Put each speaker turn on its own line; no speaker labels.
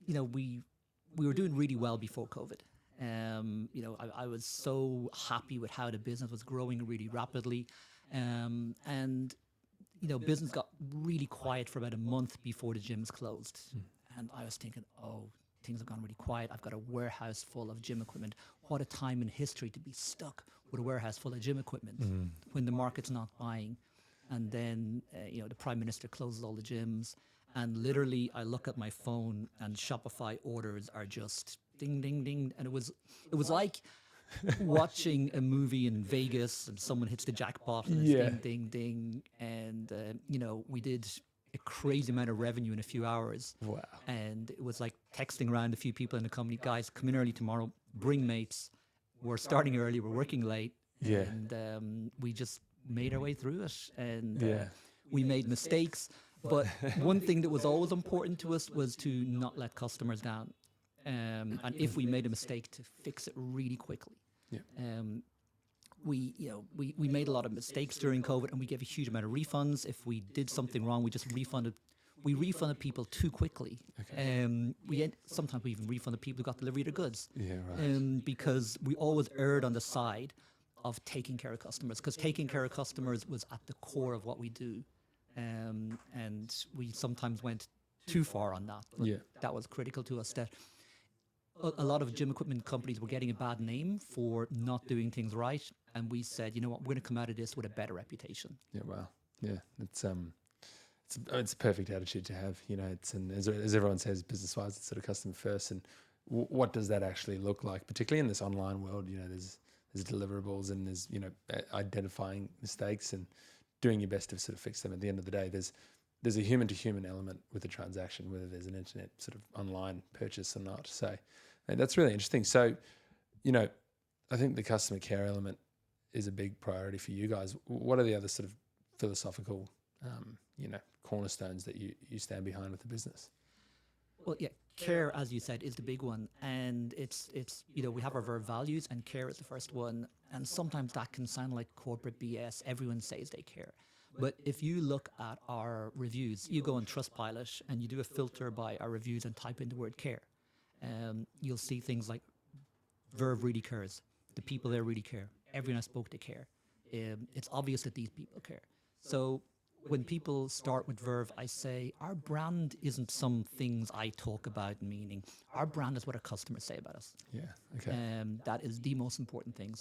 we were doing really well before COVID. I was so happy with how the business was growing really rapidly. And business got really quiet for about a month before the gyms closed. And I was thinking, oh, things have gone really quiet. I've got a warehouse full of gym equipment. What a time in history to be stuck with a warehouse full of gym equipment when the market's not buying. And then, the Prime Minister closes all the gyms. And literally, I look at my phone and Shopify orders are just ding, ding, ding. And it was like watching a movie in Vegas and someone hits the jackpot and it's ding, ding, ding. And, we did a crazy amount of revenue in a few hours.
Wow.
And it was like texting around a few people in the company, guys, come in early tomorrow, bring mates. We're starting early, we're working late.
Yeah.
And we just made our way through it. And we made mistakes. But one thing that was always important to us was to not let customers down. And if we made a mistake, to fix it really quickly.
Yeah.
We made a lot of mistakes during COVID, and we gave a huge amount of refunds. If we did something wrong, we just refunded. We refunded people too quickly. Okay. Sometimes we even refunded people who got delivery of their goods.
Yeah, right.
Because we always erred on the side of taking care of customers, because taking care of customers was at the core of what we do. And we sometimes went too far on that. But that was critical to us, that a lot of gym equipment companies were getting a bad name for not doing things right. And we said, you know what, we're going to come out of this with a better reputation.
Yeah, wow. Yeah, it's a perfect attitude to have. It's, and as everyone says, business-wise, it's sort of customer first. And what does that actually look like, particularly in this online world? There's deliverables and there's, identifying mistakes and doing your best to sort of fix them. At the end of the day, there's a human-to-human element with the transaction, whether there's an internet sort of online purchase or not. So that's really interesting. So, I think the customer care element is a big priority for you guys. What are the other sort of philosophical, cornerstones that you stand behind with the business?
Well, yeah, care, as you said, is the big one. And it's we have our VERVE values, and care is the first one. And sometimes that can sound like corporate BS. Everyone says they care. But if you look at our reviews, you go on Trustpilot and you do a filter by our reviews and type in the word care. You'll see things like VERVE really cares. The people there really care. Everyone I spoke to care. It's obvious that these people care. So when people start with VERVE, I say our brand isn't some things I talk about, meaning our brand is what our customers say about us.
Yeah, okay.
That is the most important thing.